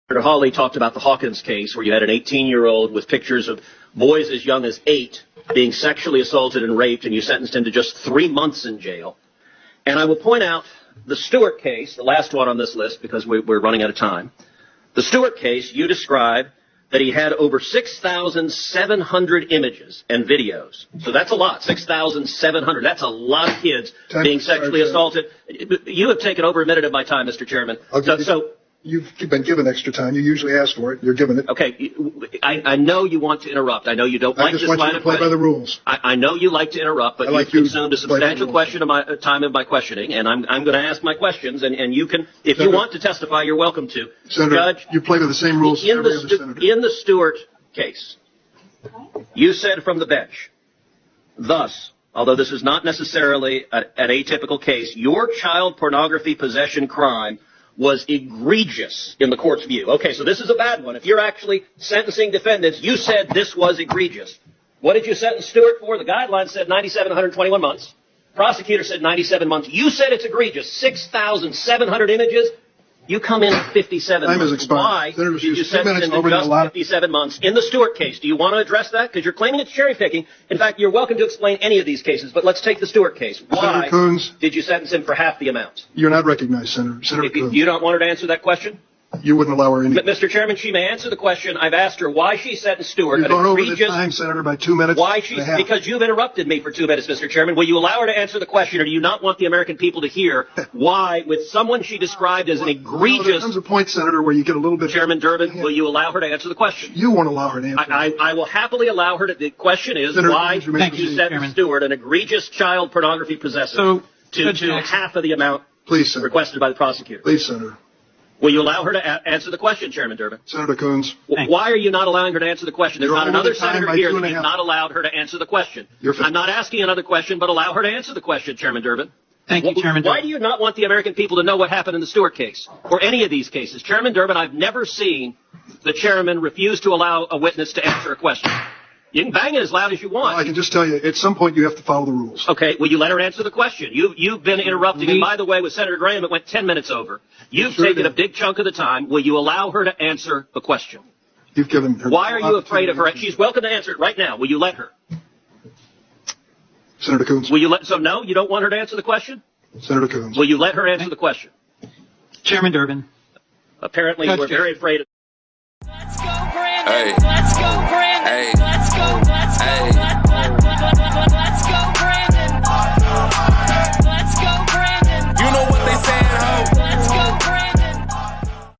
Senator Hawley talked about the Hawkins case where you had an 18-year-old with pictures of boys as young as 8 being sexually assaulted and raped, and you sentenced him to just 3 months in jail. And I will point out the Stewart case, the last one on this list because we're running out of time. The Stewart case, you describe that he had over 6,700 images and videos. So that's a lot, 6,700. That's a lot of kids being sexually assaulted. You have taken over a minute of my time, Mr. Chairman. You've been given extra time. You usually ask for it. You're given it. Okay. I know you want to interrupt. I know you don't like this line of questioning. I just want you to play by the rules. I know you like to interrupt, but you've consumed a substantial question of my time of my questioning, and I'm going to ask my questions, and you can, if you want to testify, you're welcome to. Senator, Judge, you play by the same rules as every other senator. In the Stewart case, you said from the bench, thus, although this is not necessarily an atypical case, your child pornography possession crime was egregious in the court's view. Okay, so this is a bad one. If you're actually sentencing defendants, you said this was egregious. What did you sentence Stewart for? The guidelines said 97, 121 months. Prosecutor said 97 months. You said it's egregious. 6,700 images. You come in at 57 months. Why did you sentence him to just 57 months in the Stewart case? Do you want to address that? Because you're claiming it's cherry picking. In fact, you're welcome to explain any of these cases, but let's take the Stewart case. Why did you sentence him for half the amount? You're not recognized, Senator. Senator Coons. You don't want her to answer that question? You wouldn't allow her any. Mr. Chairman, she may answer the question. I've asked her why she sentenced Stewart. You've gone over the time, Senator, by 2 minutes. Because you've interrupted me for 2 minutes, Mr. Chairman. Will you allow her to answer the question, or do you not want the American people to hear why, with someone she described as an egregious... There comes a point, Senator, where you get a little bit... Chairman Durbin, will you allow her to answer the question? You won't allow her to answer. I will happily allow her to... The question is, Senator, why did you sentence Stewart, an egregious child pornography possessor, to half of the amount requested by the prosecutor? Please, Senator. Will you allow her to answer the question, Chairman Durbin? Senator Coons. Why are you not allowing her to answer the question? There's not another senator here that has not allowed her to answer the question. I'm not asking another question, but allow her to answer the question, Chairman Durbin. Thank you, Chairman Durbin. Why do you not want the American people to know what happened in the Stewart case, or any of these cases? Chairman Durbin, I've never seen the chairman refuse to allow a witness to answer a question. You can bang it as loud as you want. Well, I can just tell you, at some point you have to follow the rules. Okay, will you let her answer the question? You've been interrupting. And by the way, with Senator Graham, it went 10 minutes over. You've taken a big chunk of the time. Will you allow her to answer the question? You've given her... Why are you afraid of her? She's welcome to answer it right now. Will you let her? Senator Coons. Will you let... So no, you don't want her to answer the question? Senator Coons. Will you let her answer the question? Chairman Durbin. Apparently, we're very afraid of... Let's go, Brandon. Hey. Let's go, Brandon. Hey.